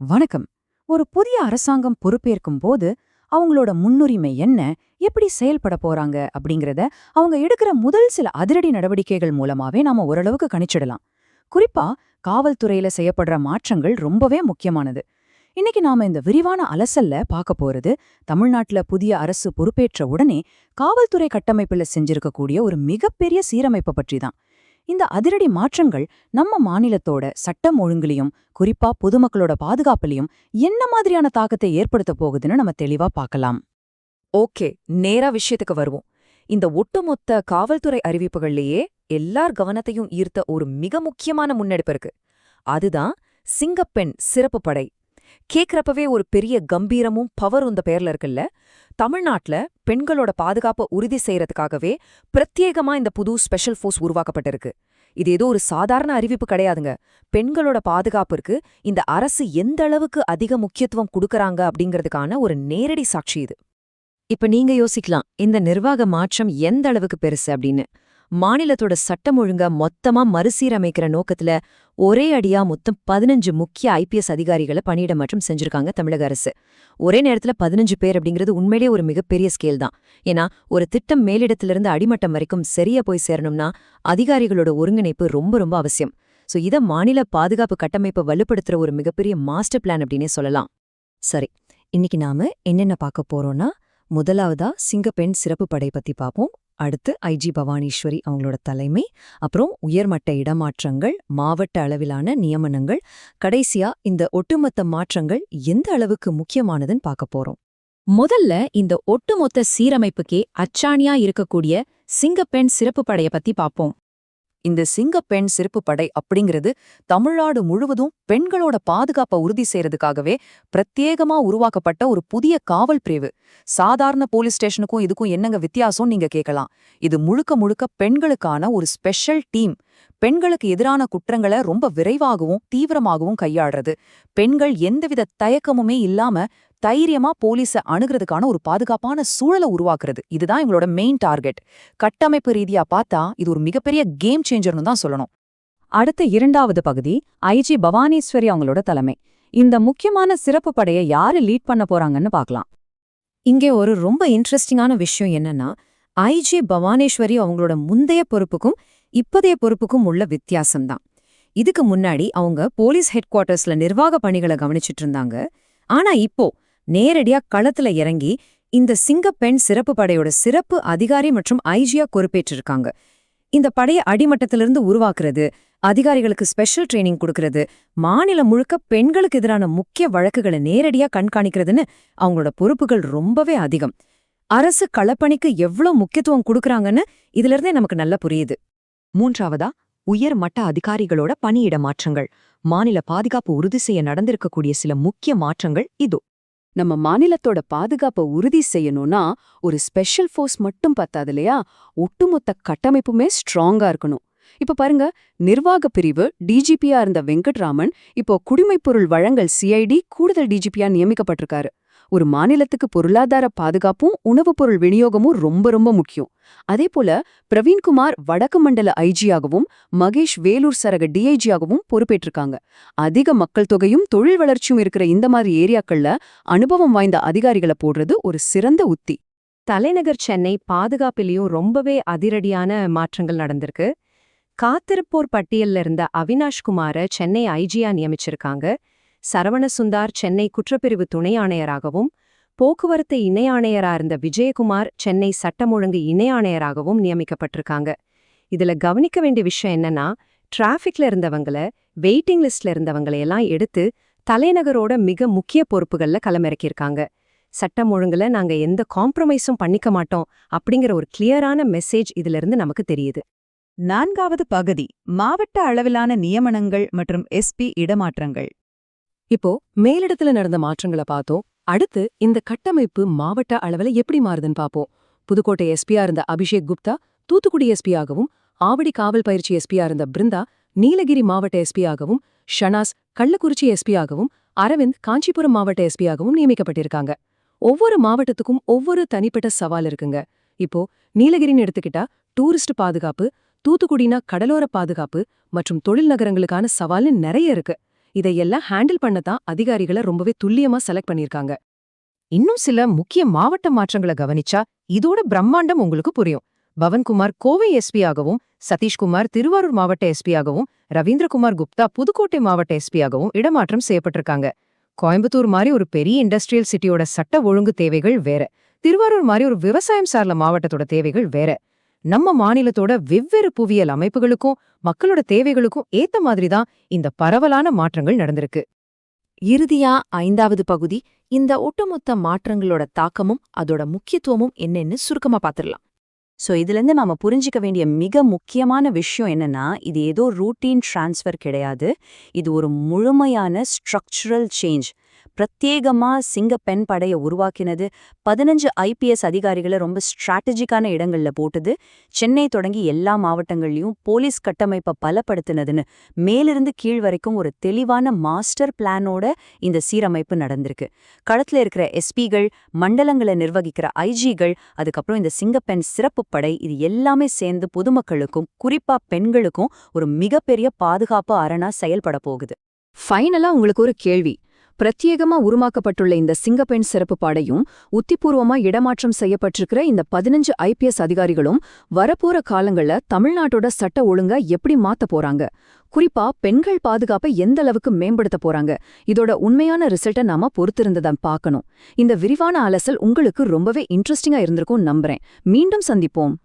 வணக்கம். ஒரு புதிய அரசாங்கம் பொறுப்பேற்கும் போது அவங்களோட முன்னுரிமை என்ன, எப்படி செயல்பட போறாங்க அப்படிங்கறத அவங்க எடுக்கிற முதல் சில அதிரடி நடவடிக்கைகள் மூலமாவே நாம ஓரளவுக்கு கணிச்சிடலாம். குறிப்பா காவல்துறையில செய்யப்படுற மாற்றங்கள் ரொம்பவே முக்கியமானது. இன்னைக்கு நாம இந்த விரிவான அலசல்ல பார்க்க போறது தமிழ்நாட்டுல புதிய அரசு பொறுப்பேற்ற உடனே காவல்துறை கட்டமைப்புல செஞ்சிருக்கக்கூடிய ஒரு மிகப்பெரிய சீரமைப்பை பற்றி தான். இந்த அதிரடி மாற்றங்கள் நம்ம மாநிலத்தோட சட்டம் ஒழுங்குலையும் குறிப்பா பொதுமக்களோட பாதுகாப்புலையும் என்ன மாதிரியான தாக்கத்தை ஏற்படுத்த போகுதுன்னு நம்ம தெளிவா பார்க்கலாம். ஓகே, நேரா விஷயத்துக்கு வருவோம். இந்த ஒட்டுமொத்த காவல்துறை அறிவிப்புகள்லயே எல்லார் கவனத்தையும் ஈர்த்த ஒரு மிக முக்கியமான முன்னெடுப்பு இருக்கு. அதுதான் சிங்கப்பெண் சிறப்பு படை. கேக்குறப்பவே ஒரு பெரிய கம்பீரமும் பவரும் இந்த பேர்ல இருக்குல்ல. தமிழ்நாட்டுல பெண்களோட பாதுகாப்பை உறுதி செய்யறதுக்காகவே பிரத்யேகமா இந்த புது ஸ்பெஷல் ஃபோர்ஸ் உருவாக்கப்பட்டிருக்கு. இது ஏதோ ஒரு சாதாரண அறிவிப்பு கிடையாதுங்க. பெண்களோட பாதுகாப்பிற்கு இந்த அரசு எந்த அளவுக்கு அதிக முக்கியத்துவம் கொடுக்கறாங்க அப்படிங்கிறதுக்கான ஒரு நேரடி சாட்சி இது. இப்ப நீங்க யோசிக்கலாம், இந்த நிர்வாக மாற்றம் எந்த அளவுக்கு பெருசு அப்படின்னு. மாநிலத்தோட சட்டம் ஒழுங்க மொத்தமா மறுசீரமைக்கிற நோக்கத்துல ஒரே அடியா மொத்தம் 15 முக்கிய ஐபிஎஸ் அதிகாரிகளை பணியிட மாற்றம் செஞ்சிருக்காங்க தமிழக அரசு. ஒரே நேரத்துல 15 பேர் அப்படிங்கிறது உண்மையிலேயே ஒரு மிகப்பெரிய ஸ்கேல் தான். ஏன்னா ஒரு திட்டம் மேலிடத்திலிருந்து அடிமட்டம் வரைக்கும் சரியா போய் சேரணும்னா அதிகாரிகளோட ஒருங்கிணைப்பு ரொம்ப ரொம்ப அவசியம். இத மாநில பாதுகாப்பு கட்டமைப்பை வலுப்படுத்துற ஒரு மிகப்பெரிய மாஸ்டர் பிளான் அப்படின்னே சொல்லலாம். சரி, இன்னைக்கு நாம என்னென்ன பார்க்க போறோம்னா, முதலாவதா சிங்கப்பெண் சிறப்பு படை பத்தி பார்ப்போம். அடுத்து ஐஜி பவானீஸ்வரி அவங்களோட தலைமை, அப்புறம் உயர்மட்ட இடமாற்றங்கள், மாவட்ட அளவிலான நியமனங்கள், கடைசியா இந்த ஒட்டுமொத்த மாற்றங்கள் எந்த அளவுக்கு முக்கியமானதுன்னு பார்க்க போறோம். முதல்ல இந்த ஒட்டுமொத்த சீரமைப்புக்கே அச்சாணியா இருக்கக்கூடிய சிங்கப்பெண் சிறப்பு படைய பத்தி பார்ப்போம். இந்த சிங்கப்பெண் சிறப்பு படை அப்படிங்கிறது தமிழ்நாடு முழுவதும் பெண்களோட பாதுகாப்பை உறுதி செய்யறதுக்காகவே பிரத்யேகமா உருவாக்கப்பட்ட ஒரு புதிய காவல் பிரிவு. சாதாரண போலீஸ் ஸ்டேஷனுக்கும் இதுக்கும் என்னங்க வித்தியாசம் நீங்க கேட்கலாம். இது முழுக்க முழுக்க பெண்களுக்கான ஒரு ஸ்பெஷல் டீம். பெண்களுக்கு எதிரான குற்றங்களை ரொம்ப விரைவாகவும் தீவிரமாகவும் கையாளுறது, பெண்கள் எந்தவித தயக்கமுமே இல்லாம தைரியமா போலீஸ அணுகிறதுக்கான ஒரு பாதுகாப்பான சூழலை உருவாக்குறது, இதுதான் இவங்களோட மெயின் டார்கெட். கட்டமைப்பு ரீதியா பார்த்தா இது ஒரு மிகப்பெரிய கேம் சேஞ்சர்னு தான் சொல்லணும். அடுத்த இரண்டாவது பகுதி ஐஜி பவானீஸ்வரி அவங்களோட தலைமை. இந்த முக்கியமான சிறப்பு படையை யாரு லீட் பண்ண போறாங்கன்னு பார்க்கலாம். இங்கே ஒரு ரொம்ப இன்ட்ரெஸ்டிங்கான விஷயம் என்னன்னா, ஐஜி பவானேஸ்வரி அவங்களோட முந்தைய பொறுப்புக்கும் இப்போதைய பொறுப்புக்கும் உள்ள வித்தியாசம்தான். இதுக்கு முன்னாடி அவங்க போலீஸ் ஹெட் குவார்ட்டர்ஸ்ல நிர்வாக பணிகளை கவனிச்சிட்டு இருந்தாங்க. ஆனா இப்போ நேரடியா களத்துல இறங்கி இந்த சிங்கப்பெண் சிறப்பு படையோட சிறப்பு அதிகாரி மற்றும் ஐஜியா பொறுப்பேற்றிருக்காங்க. இந்த படையை அடிமட்டத்திலிருந்து உருவாக்குறது, அதிகாரிகளுக்கு ஸ்பெஷல் ட்ரைனிங் கொடுக்கறது, மாநிலம் முழுக்க பெண்களுக்கு எதிரான முக்கிய வழக்குகளை நேரடியா கண்காணிக்கிறதுன்னு அவங்களோட பொறுப்புகள் ரொம்பவே அதிகம். அரசு களப்பணிக்கு எவ்வளவு முக்கியத்துவம் கொடுக்கறாங்கன்னு இதுல இருந்தே நமக்கு நல்லா புரியுது. மூன்றாவதா உயர் மட்ட அதிகாரிகளோட பணியிட மாற்றங்கள். மாநில பாதுகாப்பு உறுதி செய்ய நடந்திருக்கக்கூடிய சில முக்கிய மாற்றங்கள் இதோ. நம்ம மாநிலத்தோட பாதுகாப்பை உறுதி செய்யணும்னா ஒரு ஸ்பெஷல் ஃபோர்ஸ் மட்டும் பத்தாது இல்லையா, ஒட்டுமொத்த கட்டமைப்புமே ஸ்ட்ராங்கா இருக்கணும். இப்ப பாருங்க, நிர்வாக பிரிவு டிஜிபியா இருந்த வெங்கட்ராமன் இப்போ குடிமைப்பொருள் வழங்கல் சிஐடி கூடுதல் டிஜிபியா நியமிக்கப்பட்டிருக்காரு. ஒரு மாநிலத்துக்கு பொருளாதார பாதுகாப்பும் உணவுப் பொருள் விநியோகமும் ரொம்ப ரொம்ப முக்கியம். அதே போல பிரவீன்குமார் வடக்கு மண்டல ஐஜியாகவும் மகேஷ் வேலூர் சரக டிஐஜியாகவும் பொறுப்பேற்றிருக்காங்க. அதிக மக்கள் தொகையும் தொழில் வளர்ச்சியும் இருக்கிற இந்த மாதிரி ஏரியாக்கள்ல அனுபவம் வாய்ந்த அதிகாரிகளை போடுறது ஒரு சிறந்த உத்தி. தலைநகர் சென்னை பாதுகாப்பிலையும் ரொம்பவே அதிரடியான மாற்றங்கள் நடந்திருக்கு. காத்திருப்போர் பட்டியல்ல இருந்த அவினாஷ்குமார சென்னை ஐஜியா நியமிச்சிருக்காங்க. சரவணசுந்தார் சென்னை குற்றப்பிரிவு துணை ஆணையராகவும், போக்குவரத்து இணை ஆணையரா இருந்த விஜயகுமார் சென்னை சட்டம் ஒழுங்கு இணை ஆணையராகவும் நியமிக்கப்பட்டிருக்காங்க. இதுல கவனிக்க வேண்டிய விஷயம் என்னன்னா, டிராஃபிக்ல இருந்தவங்கள, வெயிட்டிங் லிஸ்ட்ல இருந்தவங்களையெல்லாம் எடுத்து தலைநகரோட மிக முக்கிய பொறுப்புகள்ல களமிறக்கியிருக்காங்க. சட்டம் ஒழுங்குல நாங்க எந்த காம்ப்ரமைஸும் பண்ணிக்க மாட்டோம் அப்படிங்கிற ஒரு கிளியரான மெசேஜ் இதுல இருந்து நமக்கு தெரியுது. நான்காவது பகுதி மாவட்ட அளவிலான நியமனங்கள் மற்றும் எஸ்பி இடமாற்றங்கள். இப்போ மேலிடத்துல நடந்த மாற்றங்களை பார்த்தோம். அடுத்து இந்த கட்டமைப்பு மாவட்ட அளவுல எப்படி மாறுதுன்னு பாப்போம். புதுக்கோட்டை எஸ்பியா இருந்த அபிஷேக் குப்தா தூத்துக்குடி எஸ்பியாகவும், ஆவடி காவல் பயிற்சி எஸ்பியா இருந்த பிருந்தா நீலகிரி மாவட்ட எஸ்பியாகவும், ஷனாஸ் கள்ளக்குறிச்சி எஸ்பியாகவும், அரவிந்த் காஞ்சிபுரம் மாவட்ட எஸ்பியாகவும் நியமிக்கப்பட்டிருக்காங்க. ஒவ்வொரு மாவட்டத்துக்கும் ஒவ்வொரு தனிப்பட்ட சவால் இருக்குங்க. இப்போ நீலகிரின்னு எடுத்துக்கிட்டா டூரிஸ்ட் பாதுகாப்பு, தூத்துக்குடினா கடலோர பாதுகாப்பு மற்றும் தொழில் நகரங்களுக்கான சவால்னு நிறைய இருக்கு. இதையெல்லாம் ஹேண்டில் பண்ணதான் அதிகாரிகளை ரொம்பவே துல்லியமா செலக்ட் பண்ணிருக்காங்க. இன்னும் சில முக்கிய மாவட்ட மாற்றங்களை கவனிச்சா இதோட பிரம்மாண்டம் உங்களுக்கு புரியும். பவன்குமார் கோவை எஸ்பி ஆகவும், சதீஷ்குமார் திருவாரூர் மாவட்ட எஸ்பி ஆகவும், ரவீந்திரகுமார் குப்தா புதுக்கோட்டை மாவட்ட எஸ்பி ஆகவும் இடமாற்றம் செய்யப்பட்டிருக்காங்க. கோயம்புத்தூர் மாதிரி ஒரு பெரிய இண்டஸ்ட்ரியல் சிட்டியோட சட்ட ஒழுங்கு தேவைகள் வேற, திருவாரூர் மாதிரி ஒரு விவசாயம் சார்ந்த மாவட்டத்தோட தேவைகள் வேற. நம்ம மாநிலத்தோட வெவ்வேறு புவியியல் அமைப்புகளுக்கும் மக்களோட தேவைகளுக்கும் ஏத்த மாதிரி தான் இந்த பரவலான மாற்றங்கள் நடந்திருக்கு. இறுதியா 5வது பகுதி இந்த ஒட்டுமொத்த மாற்றங்களோட தாக்கமும் அதோட முக்கியத்துவமும் என்னன்னு சுருக்கமா பாத்துடலாம். இதுலேருந்து நாம புரிஞ்சிக்க வேண்டிய மிக முக்கியமான விஷயம் என்னன்னா, இது ஏதோ ரூட்டீன் டிரான்ஸ்ஃபர் கிடையாது. இது ஒரு முழுமையான ஸ்ட்ரக்சரல் சேஞ்ச். பிரத்யேகமா சிங்கப்பெண் படைய உருவாக்கினது, 15 IPS அதிகாரிகளை ரொம்ப ஸ்ட்ராட்டஜிக்கான இடங்கள்ல போட்டது, சென்னை தொடங்கி எல்லா மாவட்டங்கள்லயும் போலீஸ் கட்டமைப்பை பலப்படுத்தினதுன்னு மேலிருந்து கீழ் வரைக்கும் ஒரு தெளிவான மாஸ்டர் பிளானோட இந்த சீரமைப்பு நடந்திருக்கு. களத்துல இருக்கிற எஸ்பிகள், மண்டலங்களை நிர்வகிக்கிற ஐஜிகள், அதுக்கப்புறம் இந்த சிங்கப்பெண் சிறப்பு படை, இது எல்லாமே சேர்ந்து பொதுமக்களுக்கும் குறிப்பா பெண்களுக்கும் ஒரு மிகப்பெரிய பாதுகாப்பு அரணா செயல்பட போகுது. ஃபைனலா உங்களுக்கு ஒரு கேள்வி. பிரத்யேகமா உருவாக்கப்பட்டுள்ள இந்த சிங்கப்பெண் சிறப்பு படையும் உத்திபூர்வமா இடமாற்றம் செய்யப்பட்டிருக்கிற இந்த 15 IPS அதிகாரிகளும் வரப்போற காலங்கள்ல தமிழ்நாட்டோட சட்ட ஒழுங்க எப்படி மாத்த போறாங்க, குறிப்பா பெண்கள் பாதுகாப்பை எந்த அளவுக்கு மேம்படுத்த போறாங்க, இதோட உண்மையான ரிசல்ட்டை நாம பொறுத்திருந்ததான் பார்க்கணும். இந்த விரிவான அலசல் உங்களுக்கு ரொம்பவே இன்ட்ரெஸ்டிங்கா இருந்திருக்கும் நம்புறேன். மீண்டும் சந்திப்போம்.